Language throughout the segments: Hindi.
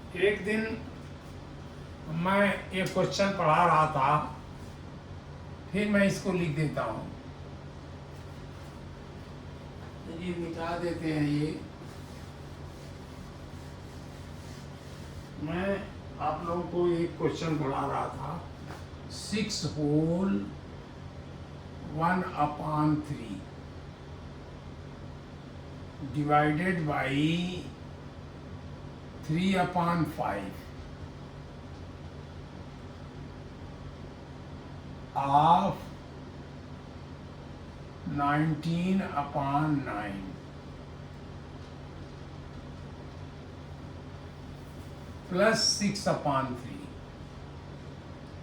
एक दिन मैं एक क्वेश्चन पढ़ा रहा था, फिर मैं इसको लिख देता हूँ। ये मिटा देते हैं। ये मैं आप लोगों को एक क्वेश्चन पढ़ा रहा था, 6 whole 1/3 divided by 3/5 of 19/9 plus 6/3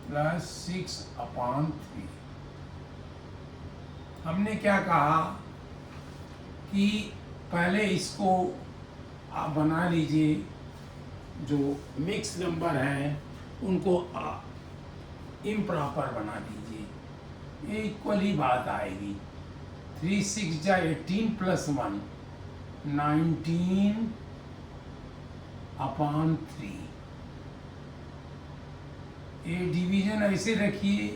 plus 6/3। हमने क्या कहा कि पहले इसको आप बना लीजिए, जो मिक्स नंबर हैं उनको इम्प्रॉपर बना दीजिए, ये इक्वल ही बात आएगी। 3 6 जा 18 प्लस 1 19/3। ये डिवीजन ऐसे रखिए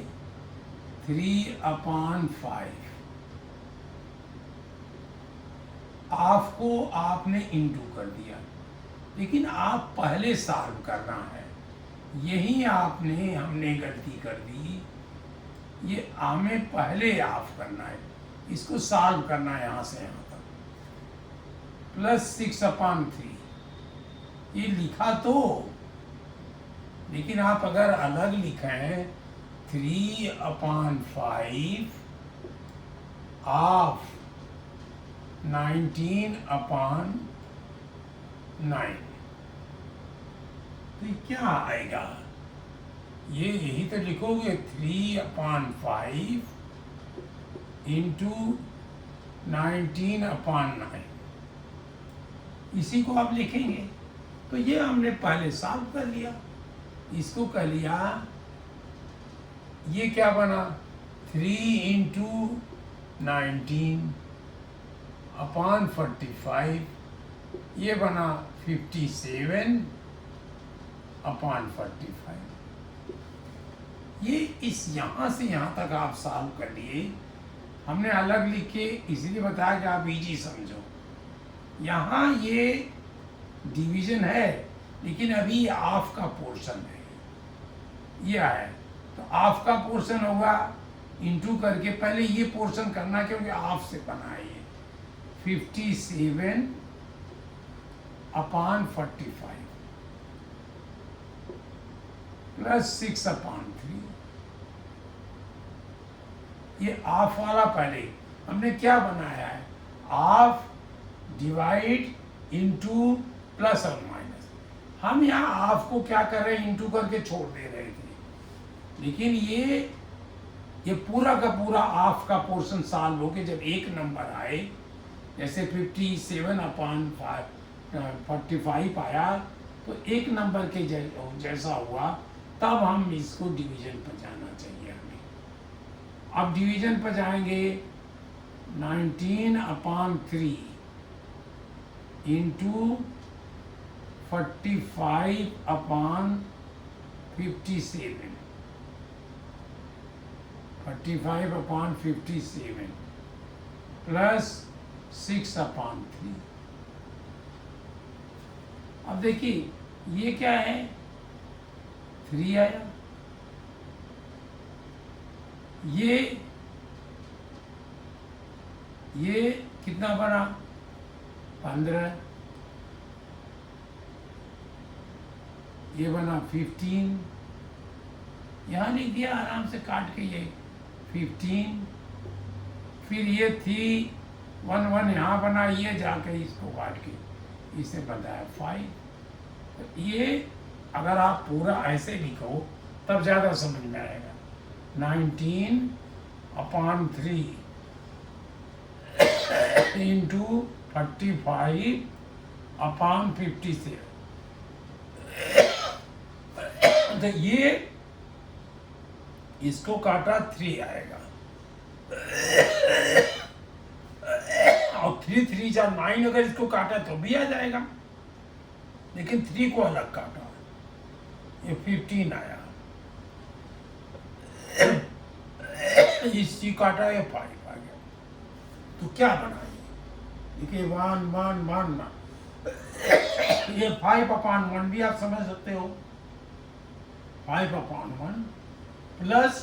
3/5। हाफ को आपने इंटू कर दिया, लेकिन आप पहले सॉल्व करना है। यही हमने गलती कर दी। ये हमें पहले ऑफ करना है, इसको सॉल्व करना है यहाँ से यहाँ तक। प्लस 6/3 ये लिखा तो, लेकिन आप अगर अलग लिखें 3/5 ऑफ 19/9 तो क्या आएगा? ये यही तो लिखोगे 3/5 इंटू 19/9, इसी को आप लिखेंगे। तो ये हमने पहले सॉल्व कर लिया, इसको कर लिया। ये क्या बना 3 इंटू 19/45, ये बना 57/45। ये इस यहाँ से यहाँ तक आप सॉल्व कर लिए। हमने अलग लिखे इसलिए बताया कि आप इजी समझो। यहाँ ये डिवीजन है, लेकिन अभी हाफ का पोर्शन है, ये है। तो हाफ का पोर्शन होगा इंटू करके, पहले ये पोर्शन करना क्योंकि हाफ से बना है। ये 57/45 प्लस 6/3। ये हाफ वाला पहले हमने क्या बनाया है, हाफ डिवाइड इंटू प्लस और माइनस। हम यहाँ हाफ को क्या कर रहे हैं, इंटू करके छोड़ दे रहे थे, लेकिन ये पूरा का पूरा हाफ का पोर्शन सॉल्व होके जब एक नंबर आए, जैसे 57/45 आया, तो एक नंबर के जैसा हुआ, तब हम इसको डिवीजन पर जाना चाहिए हमें। अब डिवीजन पर जाएंगे 19/3 इंटू 45/57 45/57 प्लस 6/3। अब देखिए ये क्या है, 3 आया। ये कितना बना 15, ये बना 15, यहाँ लिख दिया आराम से काट के, ये 15। फिर ये थी 1 यहाँ बना, ये जाके इसको काट के इसे बताया 5। तो ये अगर आप पूरा ऐसे लिखो तब ज़्यादा समझ में आएगा। 19/3 इंटू 45/57। तो ये इसको काटा 3 आएगा, और 3 3 जा 9, अगर इसको काटा तो भी आ जाएगा। लेकिन 3 को अलग काटा, ये 15 आया, ये C काटा, ये 5 आ गया। तो क्या बना ये? देखिए 1 1 1 ना, ये 5/1 भी आप समझ सकते हो, 5/1 प्लस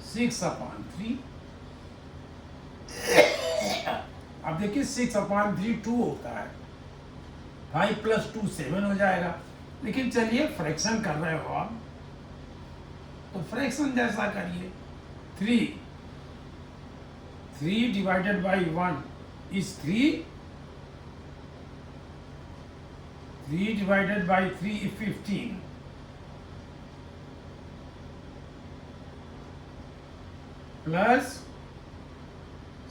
6/3। अब देखिए 6/3 2 होता है, 5 + 2 7 हो जाएगा। लेकिन चलिए फ्रैक्शन कर रहे हो आप, तो फ्रैक्शन जैसा करिए। 3 divided by 1 is 3, 3 divided by 3 is 15, plus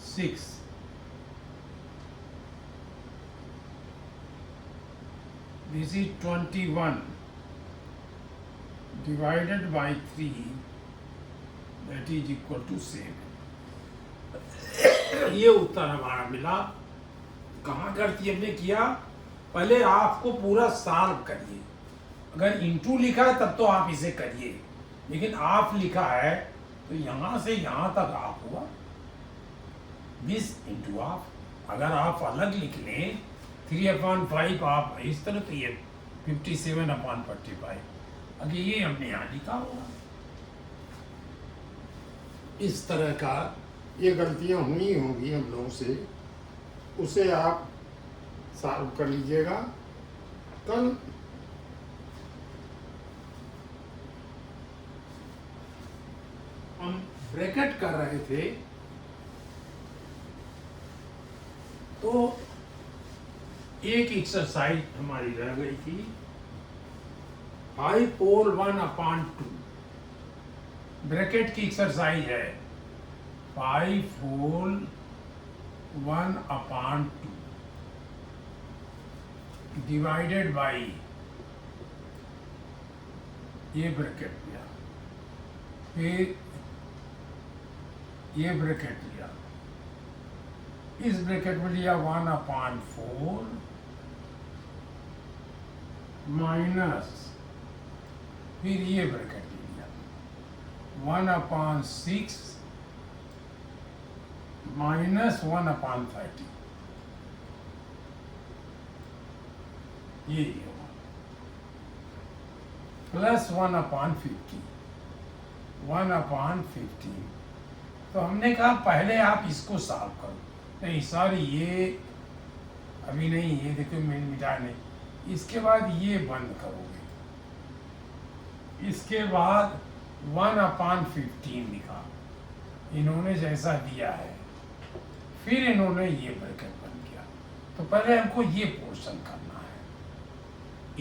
6, this is 21 divided by 3, that is equal to 7। ये उत्तर हमारा मिला। कहाँ गलती हमने किया? पहले आपको पूरा सॉल्व करिए। अगर इंटू लिखा है तब तो आप इसे करिए, लेकिन आप लिखा है तो यहाँ से यहाँ तक आप हुआ, दिस इंटू आप। अगर आप अलग लिख लें 3/5 आप इस तरह, तो ये 57/45। अगर ये हमने यहाँ लिखा होगा, इस तरह का ये गलतियां हुई होंगी हम लोगों से, उसे आप सॉल्व कर लीजिएगा। कल हम ब्रैकेट कर रहे थे, तो एक एक्सरसाइज हमारी रह गई थी, 5 पोल 1/2। ब्रैकेट की एक्सरसाइज है 5 होल 1/2 डिवाइडेड बाई, ये ब्रैकेट लिया, फिर ये ब्रैकेट लिया, इस ब्रैकेट में लिया 1/4 माइनस, फिर ये ब्रैकेट लिया 1/6 माइनस 1/30, ये होगा, प्लस 1/50, 1/15। तो हमने कहा पहले आप इसको सॉल्व करो। नहीं सॉरी, ये अभी नहीं, ये देखो मैंने मिटा नहीं, इसके बाद ये बंद करोगे, इसके बाद 1/15 लिखा, इन्होंने जैसा दिया है, फिर इन्होंने ये ब्रैकेट बंद किया। तो पहले हमको ये पोर्शन करना है,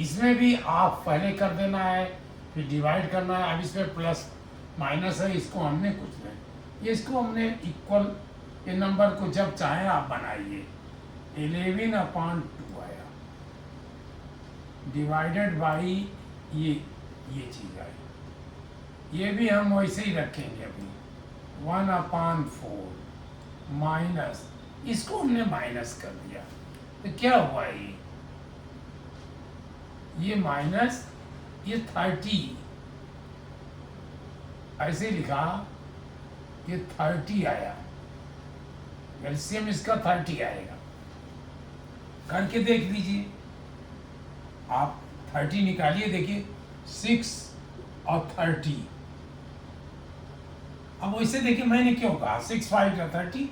इसमें भी आप पहले कर देना है, फिर डिवाइड करना है। अब इसमें प्लस माइनस है, इसको हमने कुछ नहीं, इसको हमने इक्वल, ये नंबर को जब चाहे आप बनाइए। 11/2 आया, डिवाइडेड बाई ये चीज़ आई, ये भी हम वैसे ही रखेंगे अभी, 1/4 माइनस, इसको हमने माइनस कर दिया, तो क्या हुआ ये माइनस, ये 30 ऐसे लिखा, ये 30 आया, एलसीएम इसका 30 आएगा। करके देख लीजिए आप, 30 निकालिए, देखिए 6 और 30। अब वैसे देखिए मैंने क्यों कहा 6 5 या 30,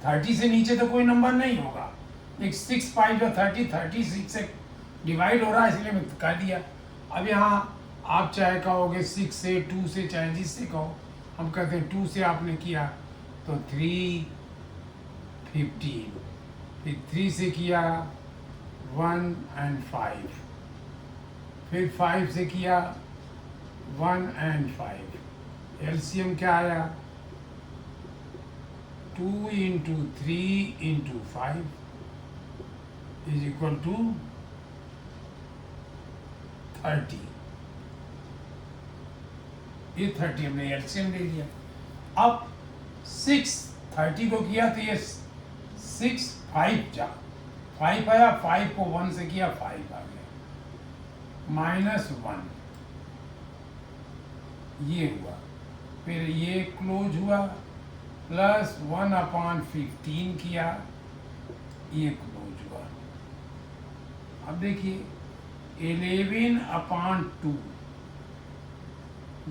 30 से नीचे तो कोई नंबर नहीं होगा, लेकिन 6 5 या 30, 36 से डिवाइड हो रहा है, इसलिए मैं कह दिया। अब यहाँ आप चाहे कहोगे 6 से, 2 से, चाहे जिससे कहो, हम कहते हैं 2 से आपने किया तो 3 15, फिर 3 से किया 1 और 5, फिर 5 से किया 1 और 5, एलसीएम क्या आया 2 × 3 × 5 इज इक्वल टू 30। ये 30 हमने एलसीएम ले लिया। अब 6 30 को किया तो ये 6 5 जा 5 आया, 5 को 1 से किया 5 आ गया, -1 ये हुआ, फिर ये क्लोज हुआ, प्लस 1/15 किया, ये क्लोज हुआ। अब देखिए 11/2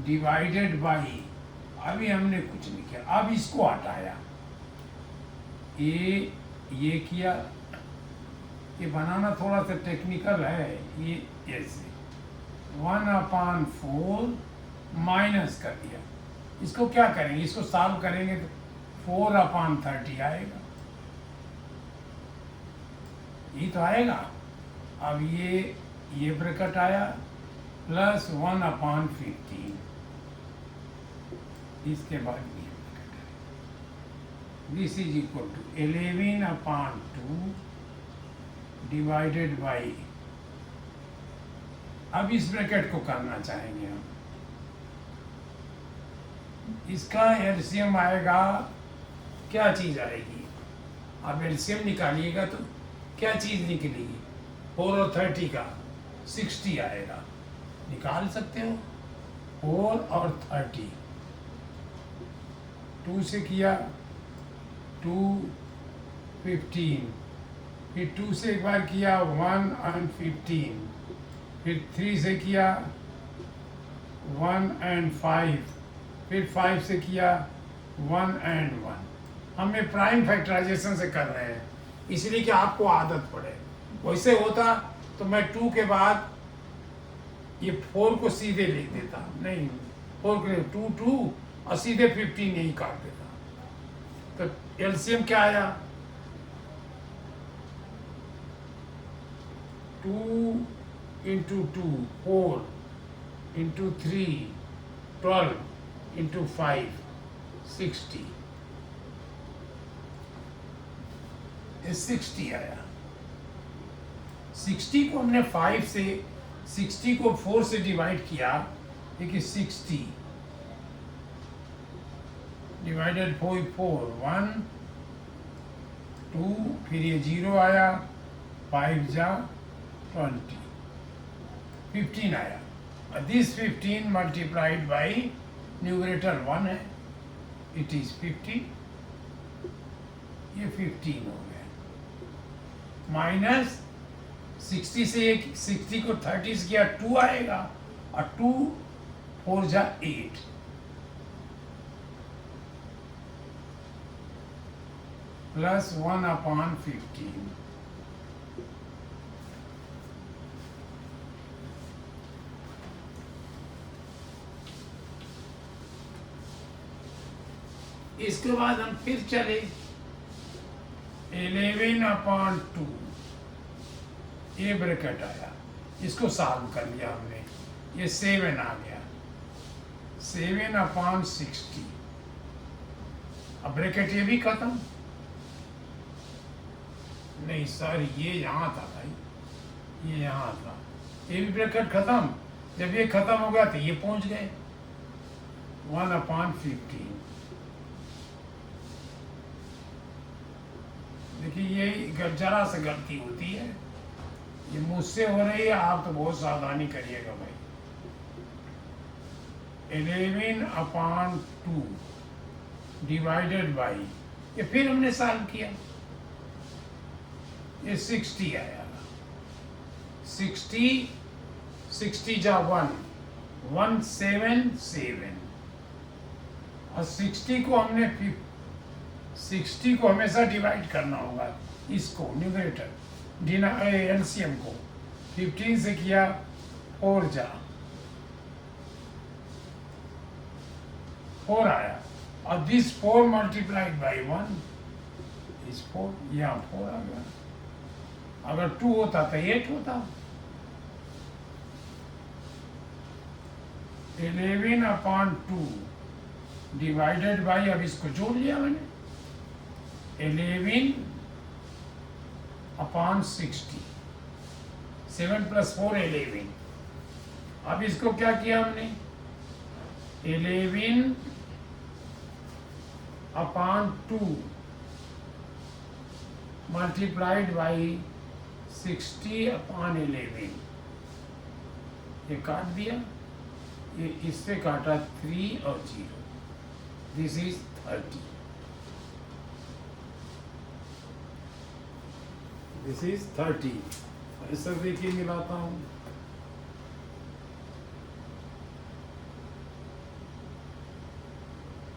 डिवाइडेड बाई, अभी हमने कुछ नहीं किया, अब इसको हटाया, ये किया, ये बनाना थोड़ा सा टेक्निकल है, ये ऐसे 1/4 माइनस कर दिया। इसको क्या करेंगे, इसको सॉल्व करेंगे तो 4/30 आएगा, ये तो आएगा। अब ये ब्रैकेट आया, प्लस 1/15, इसके बाद ये ब्रैकेट आया, this is equal to 11/2 divided by, अब इस ब्रैकेट को करना चाहेंगे हम, इसका एलसीएम आएगा, क्या चीज आएगी, आप एलसीएम निकालिएगा तो क्या चीज निकलेगी, 4 और 30 का 60 आएगा, निकाल सकते हो, 4 और 30, 2 से किया 2 15, फिर 2 से एक बार किया 1 और 15, फिर 3 से किया 1 और 5, फिर 5 से किया 1 और 1। हमें प्राइम फैक्टराइजेशन से कर रहे हैं, इसलिए कि आपको आदत पड़े। वैसे होता तो मैं 2 के बाद ये 4 को सीधे लिख देता, नहीं 4 के 2 2 और सीधे 15 यही काट देता। तो एलसीएम क्या आया, 2 × 2 4 × 3 12 × 5 60, ये 60 आया। 60 को हमने 5 से, 60 को 4 से डिवाइड किया, देखिए 60 डिवाइडेड 4 1 2, फिर ये 0 आया, 5 जा 20, 15 आया, और दिस 15 मल्टीप्लाइड बाई न्यूमरेटर 1 है, इट इज 50, ये 15 हो गया, माइनस 60 से 60 को 30 से किया 2 आएगा, और 2 4 जा 8, प्लस 1/15, इसके बाद हम फिर चले 11/2, ये ब्रैकेट आया, इसको सॉल्व कर लिया हमने, ये 7 आ गया, 7/60, अब ब्रैकेट ये भी खत्म, नहीं सर ये यहाँ था भाई, ये यहाँ था, ये भी ब्रैकेट खत्म, जब ये खत्म हो गया तो ये पहुंच गए 1/15। देखिए ये जरा से गलती होती है, ये मुझसे हो रही है, आप तो बहुत सावधानी करिएगा भाई। 11/2 डिवाइडेड बाई, ये फिर हमने सॉल्व किया, ये 60 आया, 60 जा 1 177, और 60 को हमने 60 को हमेशा डिवाइड करना होगा, इसको न्यूमरेटर एलसीएम को 15 से किया 4 जा 4 आया, और दिस 4 मल्टीप्लाइड बाई 1 इस 4, यहाँ 4 आ गया, अगर 2 होता तो 8 होता। 11/2 डिवाइडेड बाई, अब इसको जोड़ लिया मैंने, 11/60, 7 + 4 11, अब इसको क्या किया हमने, 11/2 मल्टीप्लाइड बाई 60/11 ये काट दिया, ये इससे काटा 3 और 0, दिस इज 30, दिस इज 30। ऐसा देखिए मिलाता हूँ,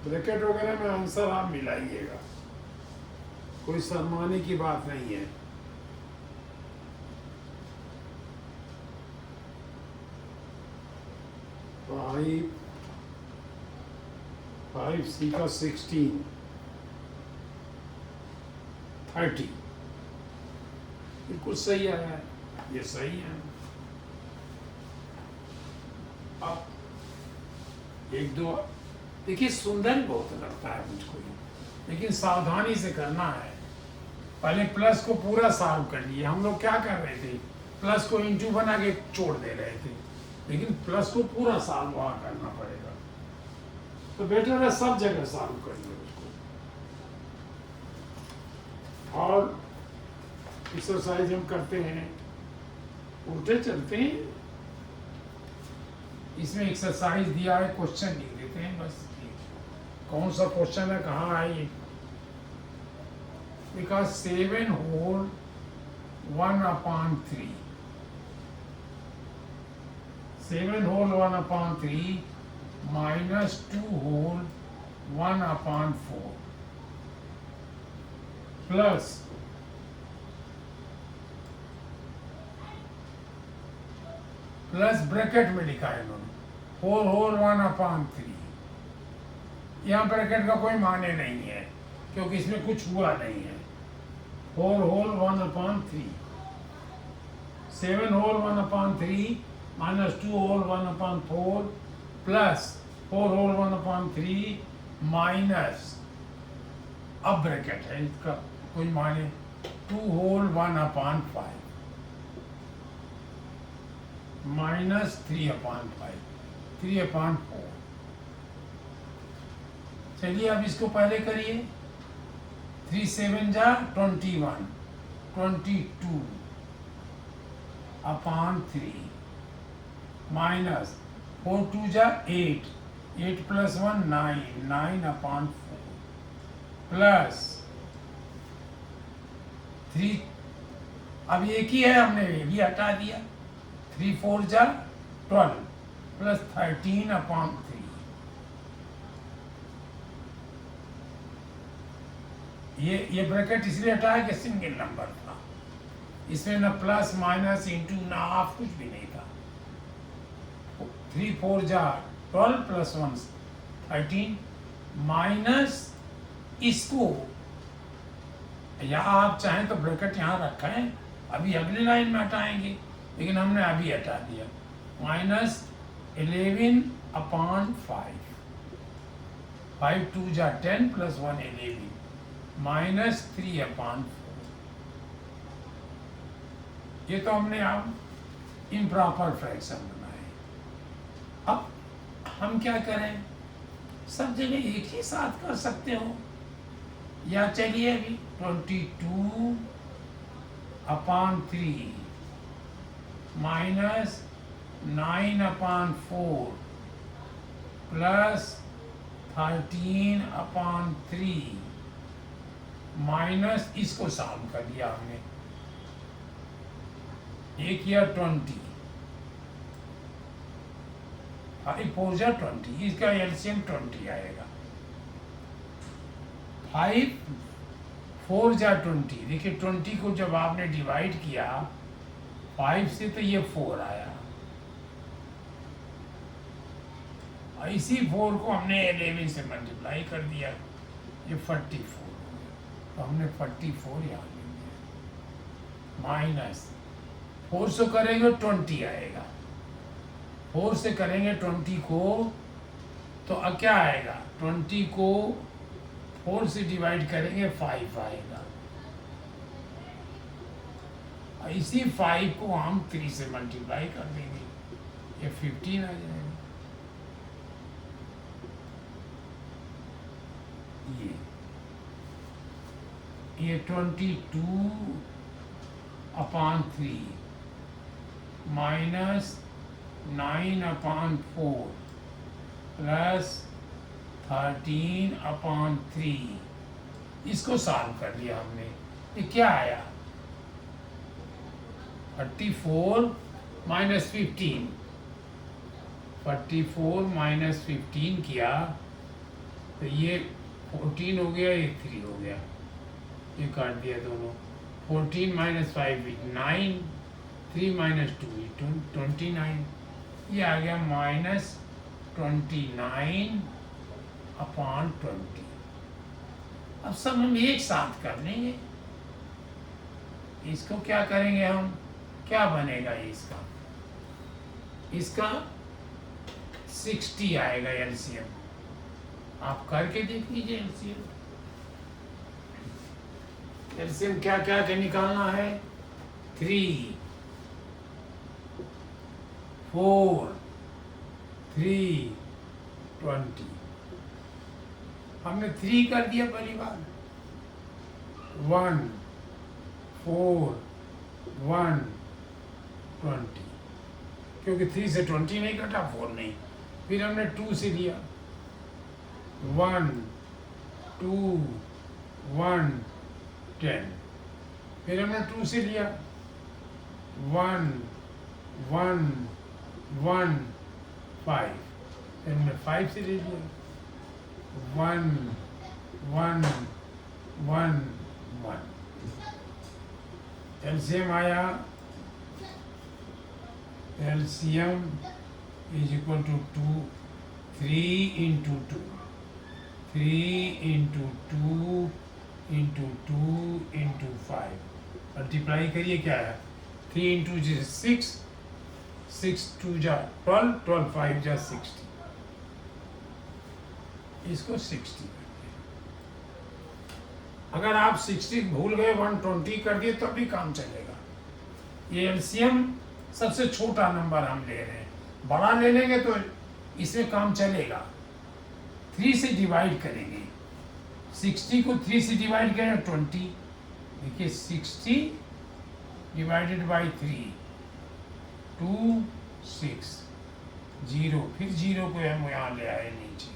ब्रैकेट वगैरह में आंसर आप मिलाइएगा, कोई शर्माने की बात नहीं है। फाइव सी का 16, 30 बिल्कुल सही आया है, ये सही है। अब एक दो देखिए, सुंदर बहुत लगता है मुझको ये, लेकिन सावधानी से करना है। पहले प्लस को पूरा सॉल्व कर लिए, हम लोग क्या कर रहे थे, प्लस को इंटू बना के छोड़ दे रहे थे, लेकिन प्लस को पूरा सॉल्व वहाँ करना पड़ेगा, तो बेटर है सब जगह सॉल्व करिए उसको। और एक्सरसाइज हम करते हैं, उल्टे चलते हैं, इसमें एक्सरसाइज दिया है, क्वेश्चन लिख देते हैं बस। कौन सा क्वेश्चन है, कहाँ है? Because 7 whole 1/3, 7 whole 1/3 minus 2 whole 1/4 plus bracket में लिखा है इन्होंने 4 होल 1/3। यहाँ ब्रैकेट का कोई माने नहीं है, क्योंकि इसमें कुछ हुआ नहीं है। 4 whole 1/3, 7 whole 1/3 minus 2 whole 1/4 plus 4 whole 1/3 minus, अब ब्रैकेट है, इसका कोई माने 2 होल 1/5 माइनस 3/5, 3/4। चलिए अब इसको पहले करिए, 3 7 जा 21, 22/3 माइनस 4 2 जा 8, 8 प्लस 1 9, 9/4 प्लस 3, अब एक ही है, हमने ये भी हटा दिया, 3 4 जा 12 प्लस 13/3। ये ब्रैकेट इसलिए हटाया कि सिंगल नंबर था, इसमें ना प्लस माइनस इंटू ना हाफ कुछ भी नहीं था। 3 4 जा 12 प्लस 1 13 माइनस, इसको या आप चाहें तो ब्रैकेट यहाँ रखा है, अभी अगली लाइन में हटाएंगे, लेकिन हमने अभी हटा दिया, माइनस 11/5, 5 2 जा 10 प्लस 1 11 माइनस 3/4। ये तो हमने अब इम्प्रॉपर फ्रैक्शन बनाए। अब हम क्या करें, सब जगह एक ही साथ कर सकते हो, या चलिए अभी 22/3 माइनस 9/4 प्लस 13/3 माइनस, इसको सॉल्व कर दिया हमने, एक या 20, 5 4 जा 20, इसका एलसीएम 20 आएगा। 5 4 जा 20, देखिए 20 को जब आपने डिवाइड किया 5 से तो ये 4 आया, इसी 4 को हमने 11 से मल्टीप्लाई कर दिया, ये 44, तो हमने 44 यहाँ ले लिया, माइनस 4 से करेंगे 20 आएगा, 4 से करेंगे 20 को तो अब क्या आएगा, 20 को 4 से डिवाइड करेंगे 5 आएगा, इसी 5 को हम 3 से मल्टीप्लाई कर देंगे, ये 15 आ जाएगा। ये 22 अपॉन 3 माइनस 9/4 प्लस 13/3। इसको सॉल्व कर लिया हमने। ये क्या आया? 44 माइनस 15, 44 माइनस 15 किया तो ये 14 हो गया, ये 3 हो गया, ये काट दिया दोनों। 14 माइनस 5 9, 3 माइनस 2 29, ये आ गया माइनस 29/20। अब सब हम एक साथ कर लेंगे। इसको क्या करेंगे हम? क्या बनेगा इसका? इसका 60 आएगा एलसीएम। आप करके देख लीजिए एलसीएम। एलसीएम क्या क्या के निकालना है? 3 4 3 20। हमने 3 कर दिया पहली बार। 1 4 1 20, क्योंकि 3 से 20 नहीं कटा, 4 नहीं। फिर हमने 2 से लिया, 1 2 1 10। फिर हमने 2 से लिया, 1 1 1 5। फिर हमने 5 से ले लिया, 1 1 1 1। एलसीएम आया, LCM is equal to 2 3 into 2 3 into 2 into 2 into 5। Multiply करिए, क्या है? 3 इंटू 6, 6 2 जा 12, 12 5 जा 60। इसको 60 कर दिया। अगर आप 60 भूल गए, 120 कर दिए तब भी काम चलेगा। ये एलसीएम सबसे छोटा नंबर हम ले रहे हैं, बड़ा ले लेंगे तो इसमें काम चलेगा। 3 से डिवाइड करेंगे, 60 को 3 से डिवाइड करें 20। देखिए 60 डिवाइडेड बाई 3 2 6 0। फिर 0 को हम यहाँ ले आए नीचे,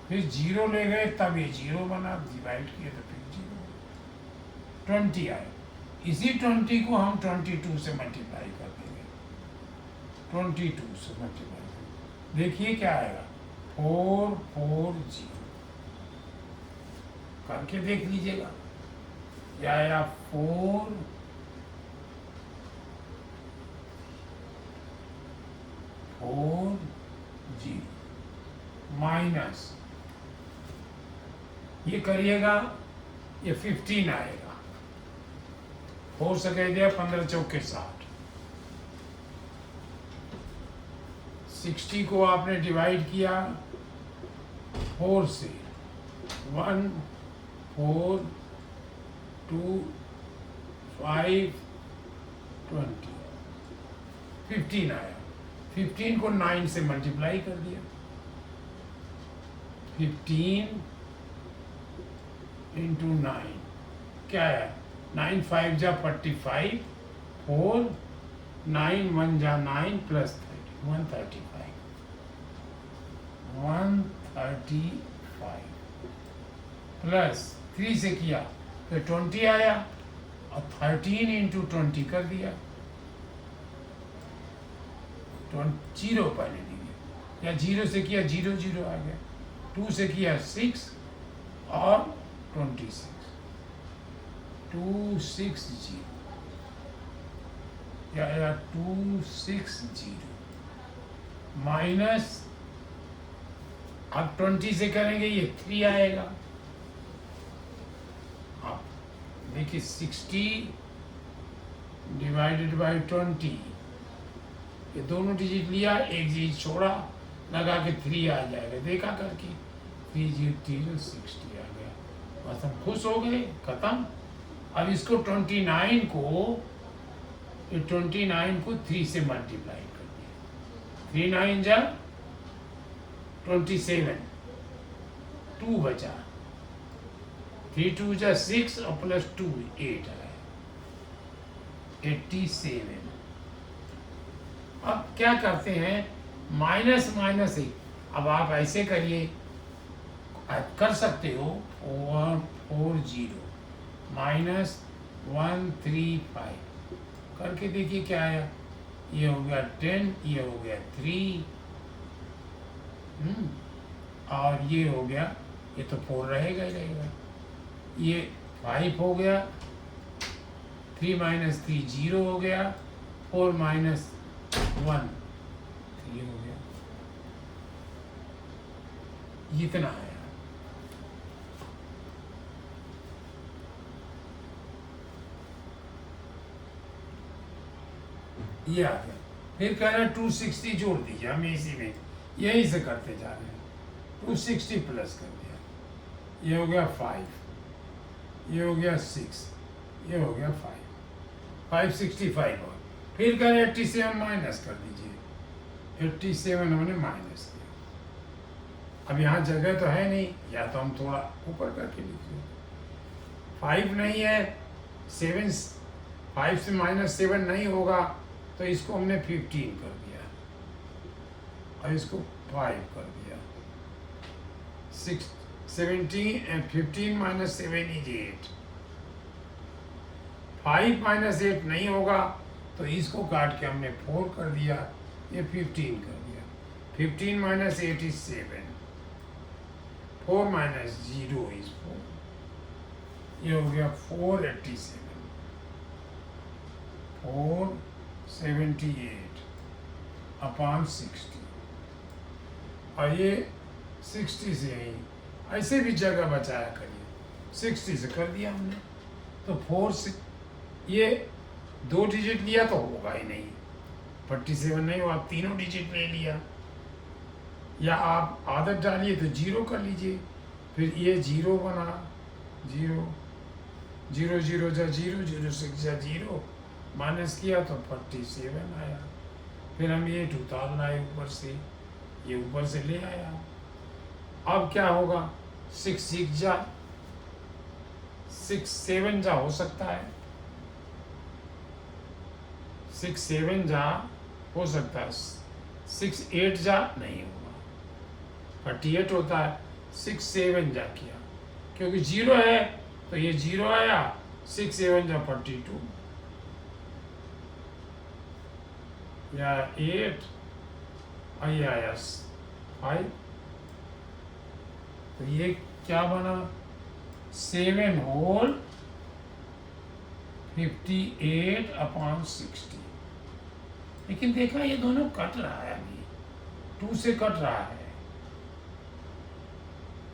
फिर 0 ले गए, तब ये 0 बना, डिवाइड किए तो फिर 0 20 आए। इसी 20 को हम 22 से मल्टीप्लाई कर देंगे, 22 से मल्टीप्लाई कर। देखिए क्या आएगा, 4 4 0। करके देख लीजिएगा क्या आया, 4 4 0 माइनस, ये करिएगा, ये 15 आएगा। हो सके दिया 15 चौके 60। 60 को आपने डिवाइड किया 4 से, 1 4 2 5 20 15 आया। 15 को 9 से मल्टीप्लाई कर दिया, 15 इंटू 9 क्या है, 9 5 जा 45, 4 9 1 जा 9 प्लस 30 135 प्लस 3 से किया तो 20 आया, और 13 इंटू 20 कर दिया। 0 पहले दीजिए, या 0 से किया 0 0 आ गया, 2 से किया 6 और 26 260 या 260 माइनस, अब 20 से करेंगे ये 3 आएगा। अब देखिए 60 डिवाइडेड बाई 20, ये दोनों डिजिट लिया, एक डिजिट छोड़ा, लगा के 3 आ जाएगा, देखा करके 3 0 60 आ गया। बस हम खुश हो गए, खत्म। अब इसको 29 को 3 से मल्टीप्लाई कर दिया, 3 9 जा 27, 2 बचा, 3 2 जा 6 और प्लस 2 8 आया। 87। अब क्या करते हैं, माइनस माइनस एक, अब आप ऐसे करिए, कर सकते हो 440 माइनस 135 करके देखिए क्या आया। ये हो गया 10, ये हो गया 3, और ये हो गया, ये तो 4 रहेगा ही रहेगा, ये 5 हो गया, 3 माइनस 3 0 हो गया, 4 माइनस 1 3 हो गया, इतना आया। ये आ गया। फिर कह रहे हैं 260 जोड़ दीजिए, हम इसी में यही से करते जा रहे हैं। 260 प्लस कर दिया, ये हो गया 5, ये हो गया 6, ये हो गया 5, 565 और फिर कह रहे 87 माइनस कर दीजिए, 87 हमने माइनस किया। अब यहाँ जगह तो है नहीं, या तो हम थोड़ा ऊपर करके लिखिए, 5 नहीं है, 7, 5 से माइनस 7 नहीं होगा, तो इसको हमने 15 कर दिया और इसको 5 कर दिया। 6 17 and 15 माइनस 7 इज 8। 5 माइनस 8 नहीं होगा, तो इसको काट के हमने 4 कर दिया, ये 15 कर दिया। 15 माइनस 8 इज 7, 4 माइनस 0 इज 4, ये हो गया 487, 478 अपॉन 60, और ये 60 से ही ऐसे भी जगह बचाया करिए, 60 से कर दिया हमने, तो 4 से ये 2 डिजिट लिया तो होगा ही नहीं, 47 नहीं हुआ, तीनों डिजिट ले लिया, या आप आदत डालिए तो 0 कर लीजिए, फिर ये 0 बना, 0 0 0 जा 0 0 6 जा 0, माइनस किया तो 47 आया। फिर हम ये 2000 आए ऊपर से, ये ऊपर से ले आया। अब क्या होगा, 6 6 जा 6 7 जा हो सकता है, 6 7 जा हो सकता है, 6 8 जा नहीं होगा, 48 होता है, 6 7 जा किया, क्योंकि 0 है तो ये 0 आया, 6 7 जा 42, या 8, और ये आया 5, तो ये क्या बना, 7 होल 58 अपॉन 60। लेकिन देखा ये दोनों कट रहा है, अभी 2 से कट रहा है,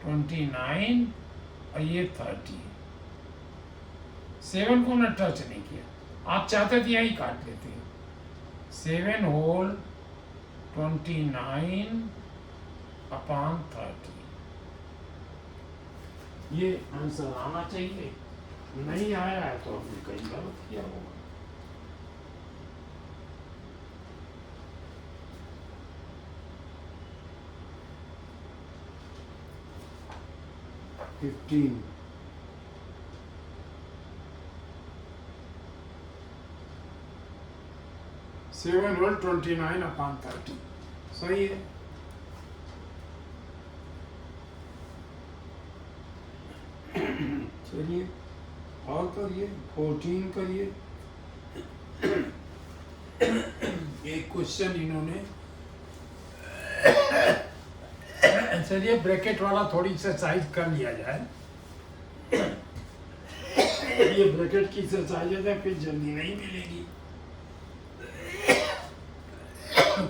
29 और ये 30, 7 को ना टच नहीं किया, आप चाहते थे यही काट लेते, 7 होल 29 अपॉन 30, ये आंसर आना चाहिए, नहीं आया है तो आपने कहीं गलत किया होगा। $15 7 होल 29 अपॉन 30 सही है। चलिए और करिए, 14 करिए। एक क्वेश्चन इन्होंने, चलिए ब्रैकेट वाला थोड़ी एक्सरसाइज कर लिया जाए, ये ब्रैकेट की एक्सरसाइज है, फिर जल्दी नहीं मिलेगी।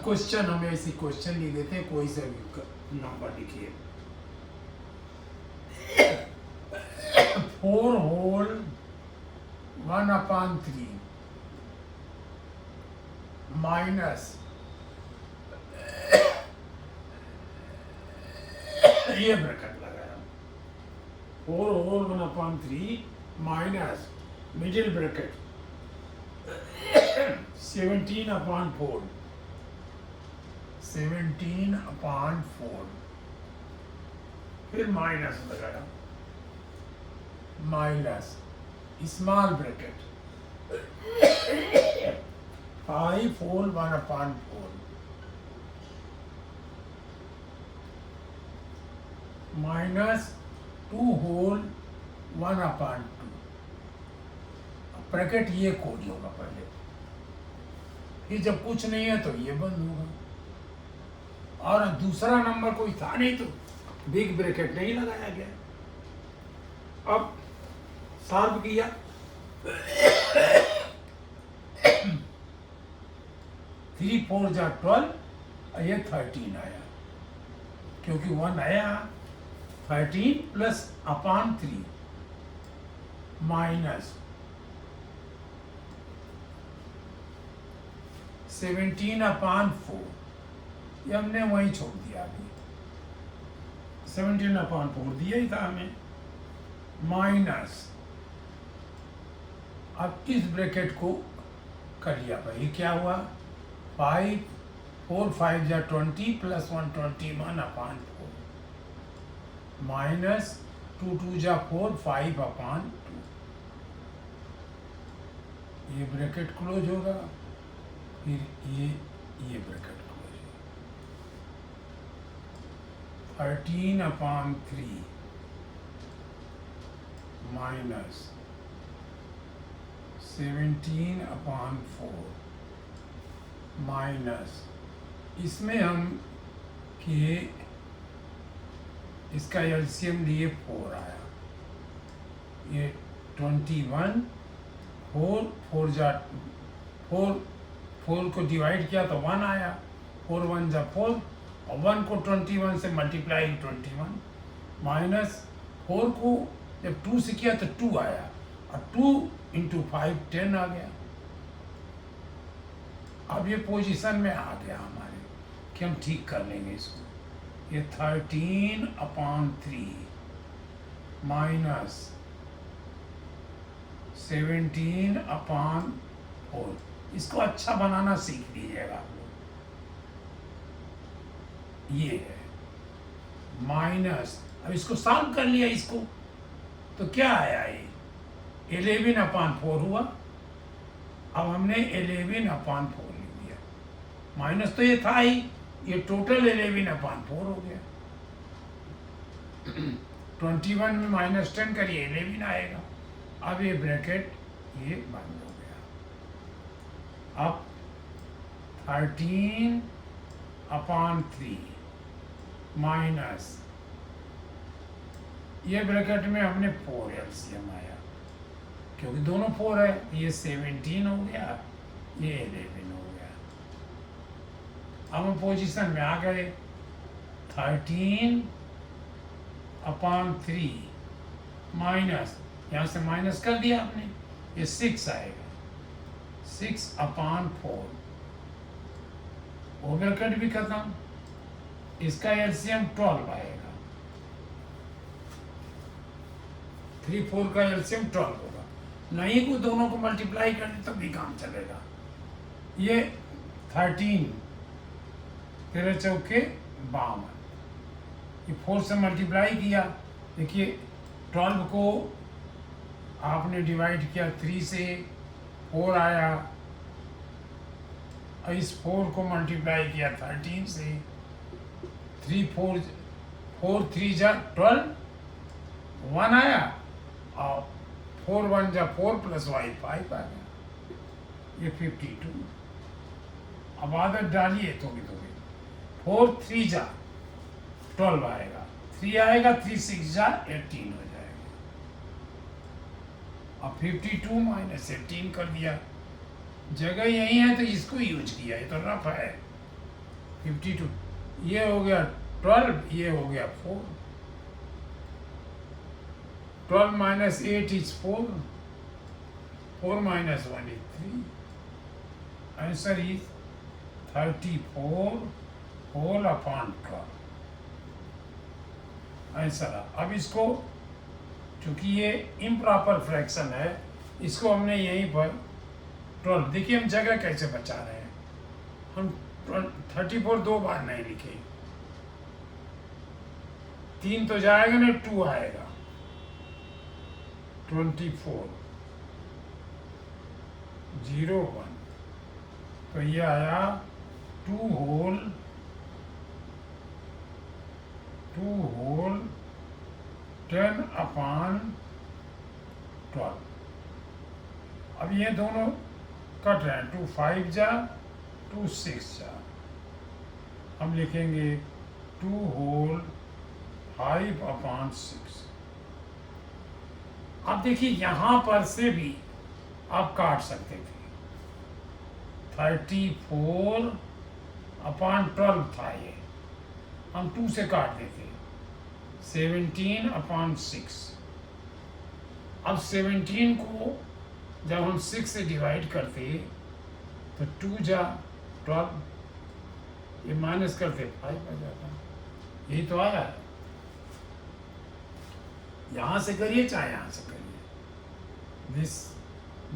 क्वेश्चन हमें ऐसी क्वेश्चन लिख देते हैं, कोई सा भी नंबर लिखिए। 4 होल 1 अपॉन 3 माइनस, ये ब्रैकेट लगाया, 4 whole 1 upon 3 minus middle bracket 17 upon 4, 17 upon 4, फिर माइनस लगाया, minus small bracket 5 whole 1/4 minus 2 whole 1/2। Bracket ये खोलिए होगा पहले, फिर जब कुछ नहीं है तो ये बंद होगा। और दूसरा नंबर कोई था नहीं तो बिग ब्रैकेट नहीं लगाया गया। अब सॉल्व किया, 3 4 जा 12, ये 13 आया, क्योंकि 1 आया। 13 प्लस अपान 3 माइनस 17/4, ये हमने वही छोड़ दिया अभी, 17/4 दिया ही था हमें, माइनस, अब इस ब्रैकेट को कर लिया भाई, क्या हुआ 5 4 5 जा 20 प्लस 121/4 माइनस 2 2 जा 4 5/2। ये ब्रैकेट क्लोज होगा, फिर ये ब्रैकेट क्लोज होगा। 13/3 माइनस 17/4 माइनस, इसमें हम किए, इसका एलसीएम लिए 4 आया, ये 21, 4 जा 4 को डिवाइड किया तो 1 आया, 4 1 जा 4, और 1 को 21 से मल्टीप्लाई 21, माइनस 4 को जब 2 से किया तो 2 आया, और 2 इंटू 5 10 आ गया। अब ये पोजीशन में आ गया हमारे कि हम ठीक कर लेंगे इसको। ये 13/3 माइनस 17/4, इसको अच्छा बनाना सीख लीजिएगा आप लोग। ये है माइनस, अब इसको सॉल्व कर लिया इसको, तो क्या आया ये 11/4 हुआ। अब हमने 11/4 लिख दिया, माइनस तो ये था ही, ये टोटल 11/4 हो गया। 21 में माइनस 10 करिए 11 आएगा। अब ये ब्रैकेट ये बंद हो गया। अब 13/3 माइनस, ये ब्रैकेट में हमने 4 एलसीएम आया, क्योंकि दोनों 4 है, ये 17 हो गया, ये 11 हो गया। अब हम पोजीशन में आ गए, 13/3 माइनस, यहाँ से माइनस कर दिया आपने, ये 6 आएगा, 6/4, वो ब्रैकेट भी खत्म, इसका एलसीएम 12 आएगा, 3 4 का एलसीएम 12 होगा। नहीं को दोनों को मल्टीप्लाई कर दे तो भी काम चलेगा। ये 13 13 चौके 52, ये 4 से मल्टीप्लाई किया, देखिए 12 को आपने डिवाइड किया 3 से, 4 आया, और इस 4 को मल्टीप्लाई किया 13 से, 3 4 3 जा 12, 1 आया, और 4 1 जा 4 प्लस y 5 आ गया, ये 52। अब आदत डालिए थोड़ी थोड़ी, 4 3 जा 12 आएगा, 3 आएगा, 3 6 जा 18 हो जाएगा। अब 52 माइनस 18 कर दिया, जगह यही है तो इसको यूज किया, ये तो रफ है। 52, ये हो गया 12, ये हो गया 4, 12 minus 8 is 4, 4 minus 1 is 3, answer is 34 whole upon 12, answer. अब इसको, चूंकि ये इम्प्रॉपर फ्रैक्शन है, इसको हमने यहीं पर 12, देखिए हम जगह कैसे बचा रहे हैं, हम 34 2 बार नहीं लिखे, 3 तो जाएगा ना, 2 आएगा, 24 0 1, तो ये आया 2 होल 10/12। अब ये दोनों कट रहे हैं, 2 5 जा 2 6 जा। हम लिखेंगे 2 होल 5/6। अब देखिए यहाँ पर से भी आप काट सकते थे, 34/12 था ये, हम 2 से काट देते, 17/6। अब 17 को जब हम 6 से डिवाइड करते तो 2 जा 12, ये माइनस करते 5 आ जाता। यही तो आया है, यहाँ से करिए चाहे यहाँ से करिए,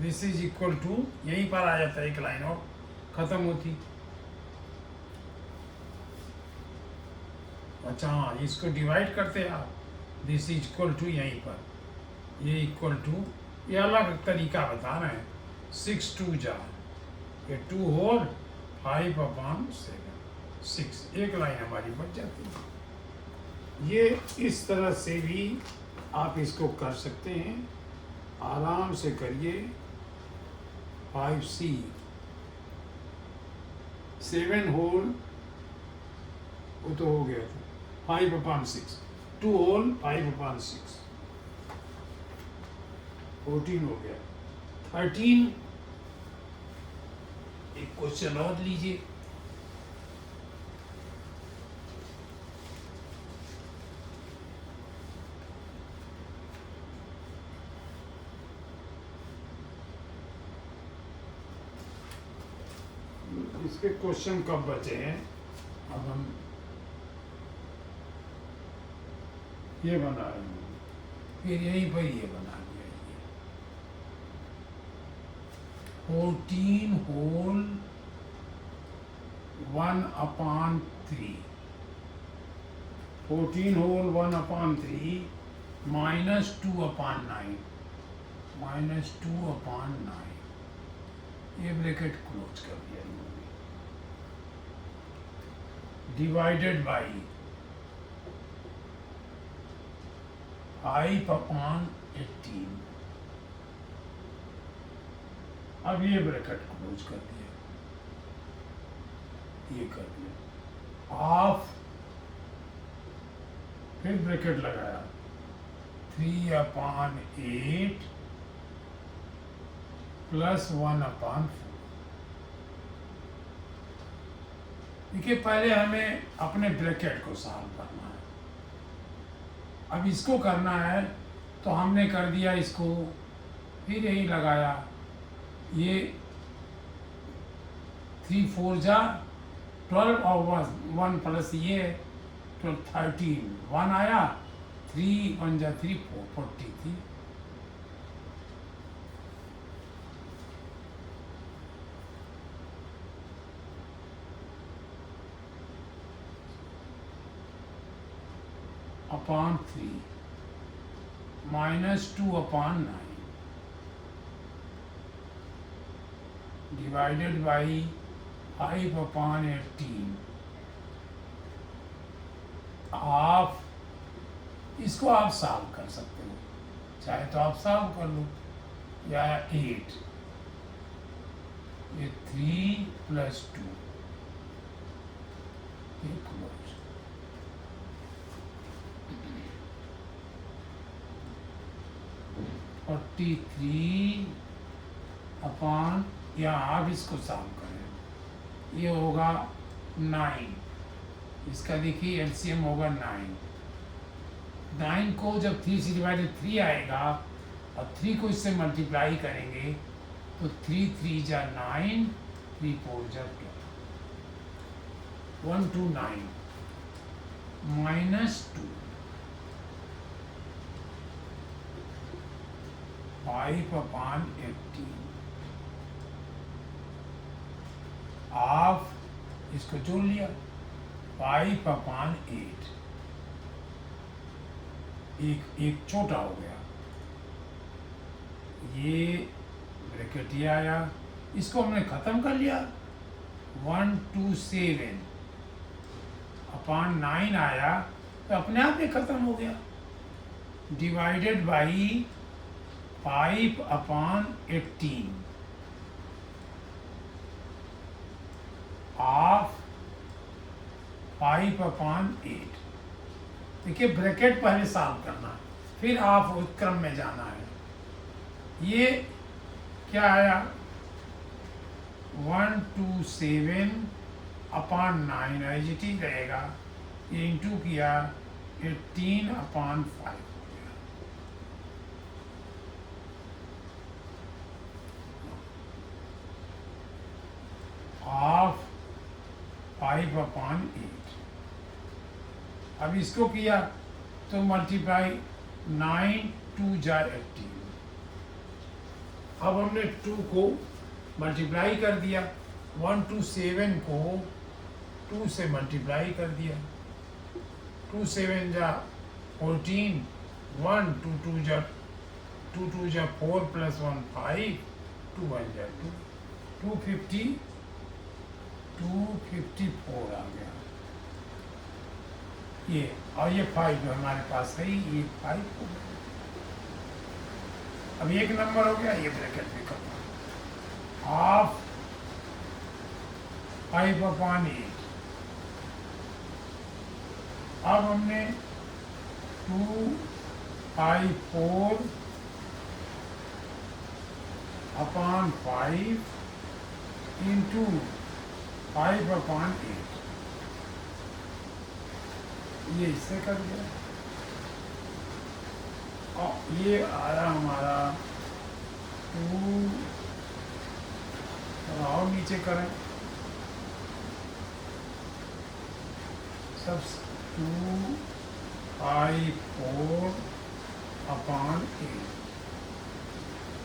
दिस इज इक्वल टू, यहीं पर आ जाता है, एक लाइन और खत्म होती। अच्छा हाँ, इसको डिवाइड करते आप, दिस इज इक्वल टू, यहीं पर ये इक्वल टू, ये अलग तरीका बता रहे हैं, 6 2 जा, ये 2 होल 5/7, 6, एक लाइन हमारी बच जाती है। ये इस तरह से भी आप इसको कर सकते हैं, आराम से करिए। 5C 7 होल, वो तो हो गया था 5/6, 2 होल 5/6, 14 हो गया। 13, एक क्वेश्चन और लीजिए। इसके क्वेश्चन कब बचे हैं, अब हम ये बना रहे हैं, फिर यहीं पर ये बना दिया, ये 14 होल 1/3, 14 होल 1/3 -2/9, -2/9, ये ब्रैकेट क्लोज कर दिया इन्होंने, डिवाइडेड बाई 5/18। अब ये ब्रैकेट क्लोज कर दिया, ये कर दिया, हाफ, फिर ब्रैकेट लगाया, 3/8 प्लस 1/4। देखिए पहले हमें अपने ब्रैकेट को सॉल्व करना है, अब इसको करना है तो हमने कर दिया इसको, फिर यही लगाया, ये 3 4 जा 12 और 1 प्लस ये 12 13, 1 आया, 3 1 जा 3 4 43। Upon 3 -2/9 divided by 5/18, half. इसको आप सॉल्व कर सकते हो, चाहे तो आप सॉल्व कर लो, या 8, ये 3 + 2, ये क्लोज। 43/, या आप इसको सॉल्व करें, ये होगा 9, इसका देखिए एलसीएम होगा 9। 9 को जब 3 से डिवाइडेड 3 आएगा, और 3 को इससे मल्टीप्लाई करेंगे तो 3 3 जा 9, 3 4 जा 12, 129 -2 5/18, हाफ, इसको जोड़ लिया, 5/8, एक छोटा हो गया, ये ब्रैकेट ये आया, इसको हमने खत्म कर लिया। 127 अपॉन 9 आया तो अपने आप ही खत्म हो गया। Divided by 5 upon 18 of 5 upon 8। देखिए ब्रैकेट पहले सॉल्व करना है, फिर आप उत्क्रम में जाना है। ये क्या आया 127 अपॉन 9 एज इट इज रहेगा, ये इंटू किया 18 अपॉन 5 हो गया। Of 5 upon 8। अब इसको किया तो मल्टीप्लाई 9 2 जा 18। अब हमने 2 को मल्टीप्लाई कर दिया, 127 को 2 से मल्टीप्लाई कर दिया। 2 7 जा 14, 1 2 2 जा 4 प्लस 1 5, 2 1 जा 2, 254 आ गया ये। और ये 5 जो हमारे पास है ये 5 हो गया। अब एक नंबर हो गया, ये ब्रैकेट में करना हाफ 5 अपॉन 8। अब हमने 254 अपॉन 5 इंटू 5 अपॉन 8, ये इससे कर दिया। और ये आया हमारा 2 और नीचे करें सब 254 अपॉन 8।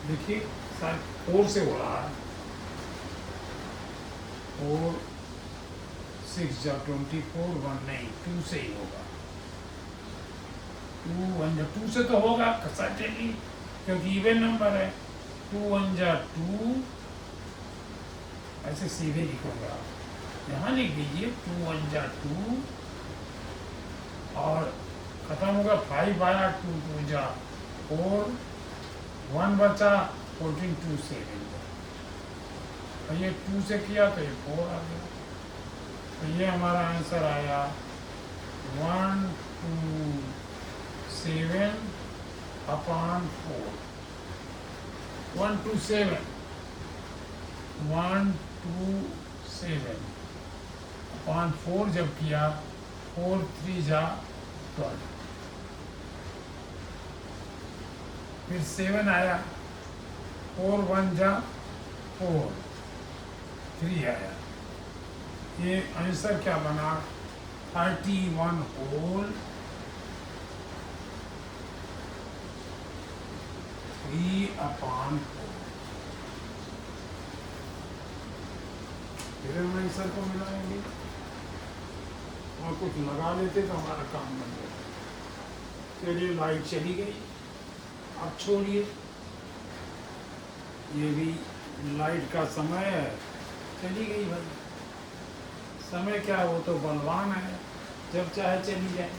देखिए सर 4 से हो रहा है, 4 6 जा 24, 1 नहीं 2 से ही होगा। 2 1 जा 2 से तो होगा सर्टेनली, क्योंकि इवन नंबर है। 2 1 जा 2, ऐसे सीधे लिखूंगा, यहाँ लिख दीजिए 2 1 जा 2 और खत्म होगा 5 आया, 2 2 जा 4, 1 बचा 14 2 7 और ये 2 से किया तो ये 4 आ गया। तो ये हमारा आंसर आया 127 अपॉन 4। 127 अपॉन 4 जब किया 4 3 जा 12, फिर 7 आया, 4 1 जा 4, 3 आया। ये आंसर क्या बना 31 होल 3 अपॉन 4। फिर हम आंसर को मिलाएंगे और कुछ लगा लेते तो हमारा काम बन गया। चलिए लाइट चली गई, अब छोड़िए, ये भी लाइट का समय है, चली गई भाई। समय क्या है, वो तो बलवान है, जब चाहे चली जाए।